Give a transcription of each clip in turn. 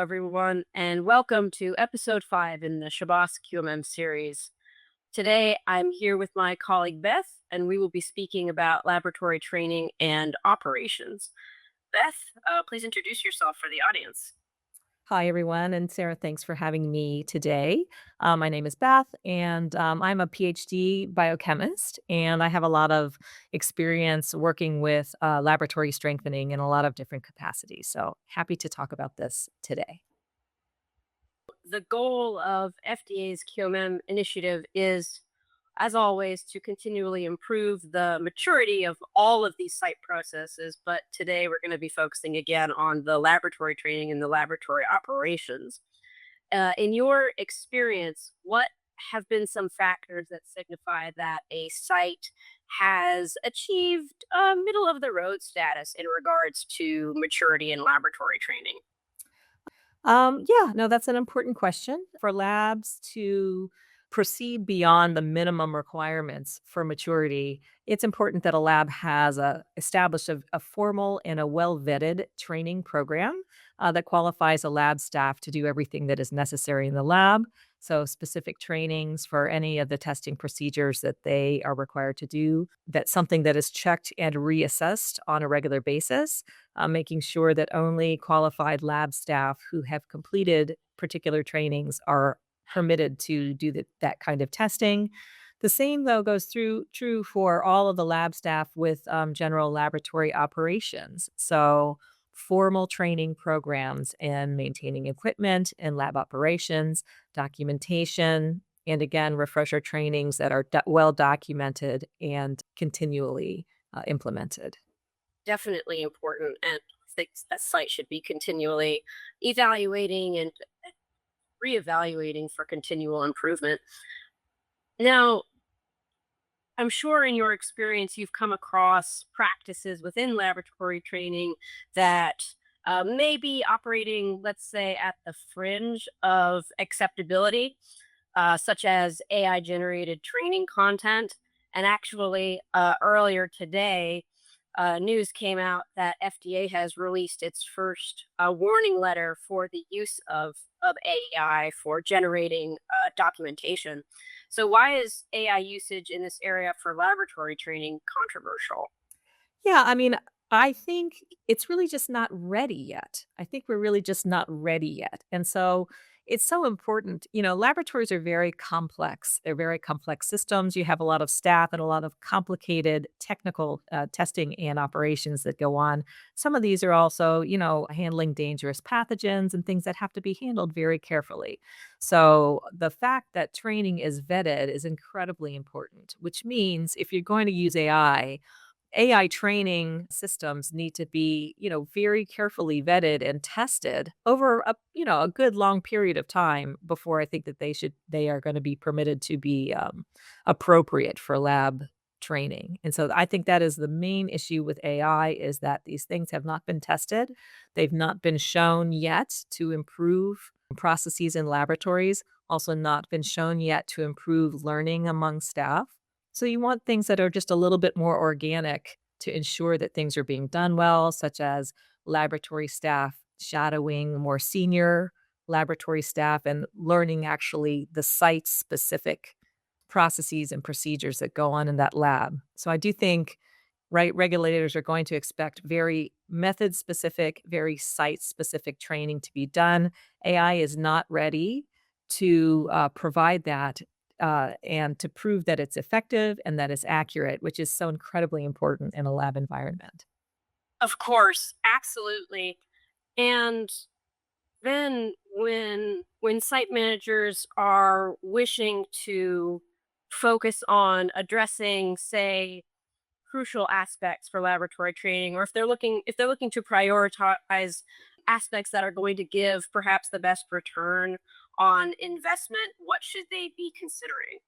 everyone, and welcome to episode 5 in the Shabas QMM series. Today, I'm here with my colleague Beth, and we will be speaking about laboratory training and operations. Beth, please introduce yourself for the audience. Hi, everyone. And Sarah, thanks for having me today. My name is Beth, and I'm a PhD biochemist, and I have a lot of experience working with laboratory strengthening in a lot of different capacities. So happy to talk about this today. The goal of FDA's QMM initiative is, as always, to continually improve the maturity of all of these site processes. But today we're going to be focusing again on the laboratory training and the laboratory operations. In your experience, what have been some factors that signify that a site has achieved a middle of the road status in regards to maturity in laboratory training? Yeah, no, that's an important question. For labs to proceed beyond the minimum requirements for maturity, it's important that a lab has established a formal and a well vetted training program that qualifies a lab staff to do everything that is necessary in the lab. So, specific trainings for any of the testing procedures that they are required to do. That's something that is checked and reassessed on a regular basis, making sure that only qualified lab staff who have completed particular trainings are permitted to do that kind of testing. The same, though, goes through true for all of the lab staff with general laboratory operations. So, formal training programs in maintaining equipment and lab operations, documentation, and again, refresher trainings that are well documented and continually implemented. Definitely important, and I think that site should be continually evaluating and reevaluating for continual improvement. Now, I'm sure in your experience you've come across practices within laboratory training that may be operating, let's say, at the fringe of acceptability, such as AI generated training content. And actually, earlier today, news came out that FDA has released its first warning letter for the use of AI for generating documentation. So, why is AI usage in this area for laboratory training controversial? Yeah, I mean, I think it's really just not ready yet. I think we're really just not ready yet. And so it's so important. Laboratories are very complex. They're very complex systems. You have a lot of staff and a lot of complicated technical testing and operations that go on. Some of these are also, handling dangerous pathogens and things that have to be handled very carefully. So the fact that training is vetted is incredibly important, which means if you're going to use AI training systems need to be, very carefully vetted and tested over a good long period of time before I think that they are going to be permitted to be appropriate for lab training. And so I think that is the main issue with AI is that these things have not been tested. They've not been shown yet to improve processes in laboratories, also not been shown yet to improve learning among staff. So you want things that are just a little bit more organic to ensure that things are being done well, such as laboratory staff shadowing more senior laboratory staff and learning actually the site specific processes and procedures that go on in that lab. So I do think regulators are going to expect very method specific, very site specific training to be done. AI is not ready to provide that and to prove that it's effective and that it's accurate, which is so incredibly important in a lab environment. Of course, absolutely. And then when site managers are wishing to focus on addressing, say, crucial aspects for laboratory training, or if they're looking to prioritize aspects that are going to give perhaps the best return on investment, what should they be considering?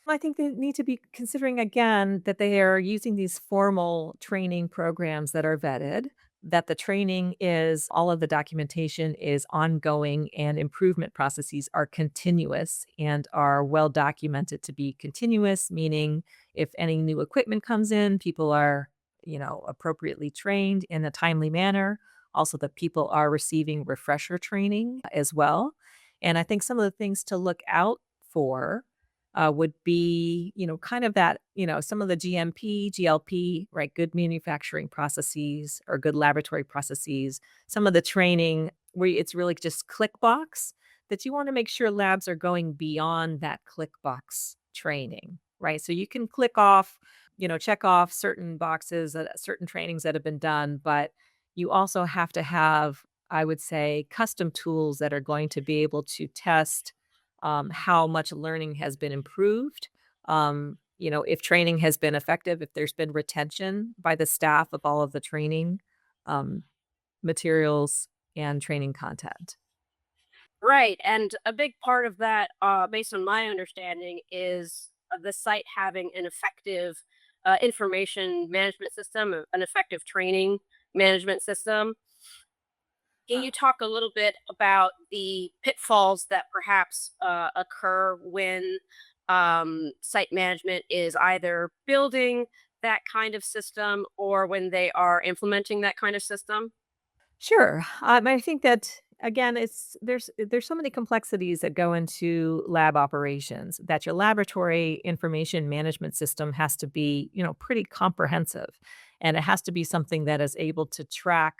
I think they need to be considering again that they are using these formal training programs that are vetted, that the training is all of the documentation is ongoing and improvement processes are continuous and are well documented to be continuous, meaning if any new equipment comes in, people are, appropriately trained in a timely manner. also that people are receiving refresher training as well. And I think some of the things to look out for would be, kind of that, some of the GMP, GLP, right? Good manufacturing processes or good laboratory processes. Some of the training where it's really just click box, that you want to make sure labs are going beyond that click box training, right? So you can click off, check off certain boxes, certain trainings that have been done, but you also have to have, I would say, custom tools that are going to be able to test how much learning has been improved. If training has been effective, if there's been retention by the staff of all of the training um, materials and training content. Right. And a big part of that, based on my understanding, is the site having an effective information management system, an effective training management system. Can you talk a little bit about the pitfalls that perhaps occur when site management is either building that kind of system or when they are implementing that kind of system? Sure. I think that again, there's so many complexities that go into lab operations that your laboratory information management system has to be, pretty comprehensive, and it has to be something that is able to track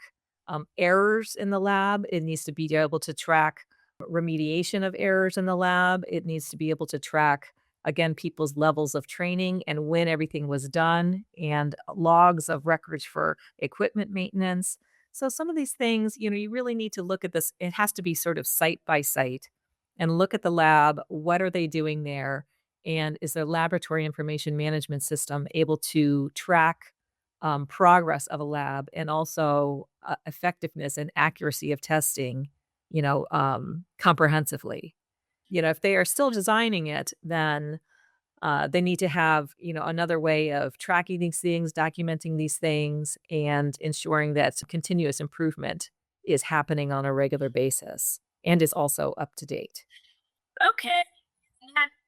errors in the lab. It needs to be able to track remediation of errors in the lab. It needs to be able to track again people's levels of training and when everything was done, and logs of records for equipment maintenance. So some of these things, you really need to look at this. It has to be sort of site by site and look at the lab. What are they doing there? And is their laboratory information management system able to track progress of a lab, and also effectiveness and accuracy of testing, comprehensively? If they are still designing it, then they need to have, another way of tracking these things, documenting these things, and ensuring that continuous improvement is happening on a regular basis and is also up to date. Okay.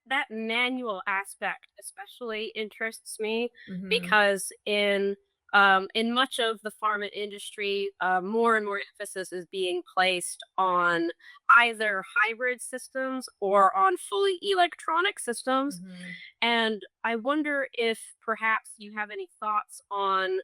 That manual aspect especially interests me Mhm. because in much of the pharma industry, more and more emphasis is being placed on either hybrid systems or on fully electronic systems. Mhm. And I wonder if perhaps you have any thoughts on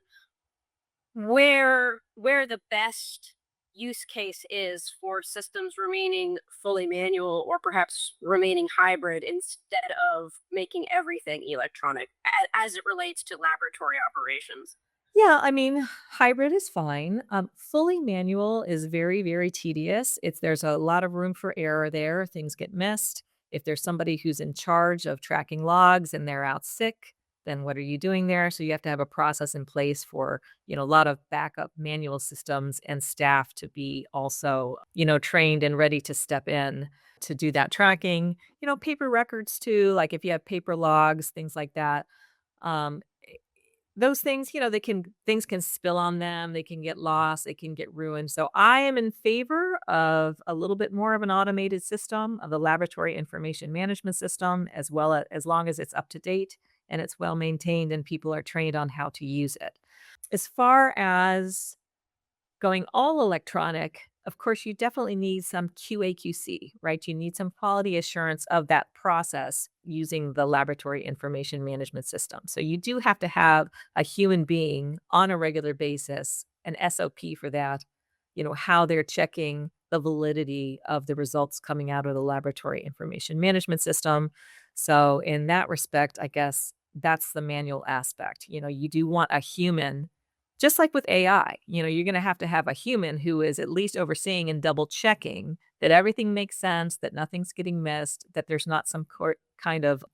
where the best use case is for systems remaining fully manual or perhaps remaining hybrid instead of making everything electronic as it relates to laboratory operations. Yeah, I mean, hybrid is fine. Fully manual is very, very tedious. There's a lot of room for error there. Things get missed. If there's somebody who's in charge of tracking logs and they're out sick, then what are you doing there? So you have to have a process in place for, a lot of backup manual systems and staff to be also, trained and ready to step in to do that tracking. Paper records too, like if you have paper logs, things like that. Um, those things, things can spill on them, they can get lost, they can get ruined. So I am in favor of a little bit more of an automated system of the laboratory information management system, as long as it's up to date and it's well maintained and people are trained on how to use it. As far as going all electronic, of course, you definitely need some QA/QC, right? You need some quality assurance of that process using the laboratory information management system. So you do have to have a human being on a regular basis, an SOP for that, how they're checking the validity of the results coming out of the laboratory information management system. So in that respect, I guess that's the manual aspect. You do want a human, just like with AI, you're going to have a human who is at least overseeing and double checking that everything makes sense, that nothing's getting missed, that there's not some kind of,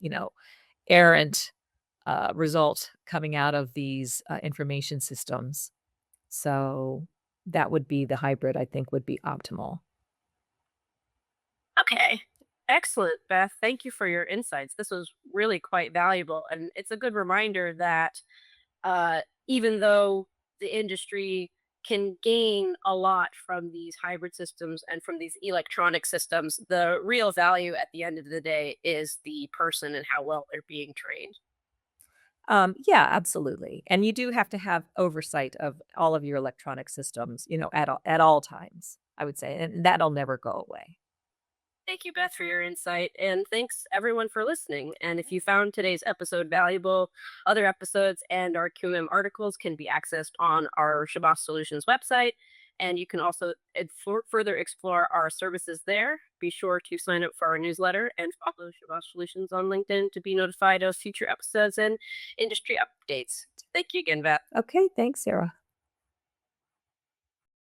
errant result coming out of these information systems. So that would be the hybrid, I think, would be optimal. Okay. Excellent, Beth. Thank you for your insights. This was really quite valuable. And it's a good reminder that even though the industry can gain a lot from these hybrid systems and from these electronic systems, the real value at the end of the day is the person and how well they're being trained. Yeah, absolutely. And you do have to have oversight of all of your electronic systems, at all times, I would say, and that'll never go away. Thank you, Beth, for your insight. And thanks, everyone, for listening. And if you found today's episode valuable, other episodes and our QMM articles can be accessed on our Shabas Solutions website. And you can also further explore our services there. Be sure to sign up for our newsletter and follow Shabas Solutions on LinkedIn to be notified of future episodes and industry updates. Thank you again, Beth. Okay, thanks, Sarah.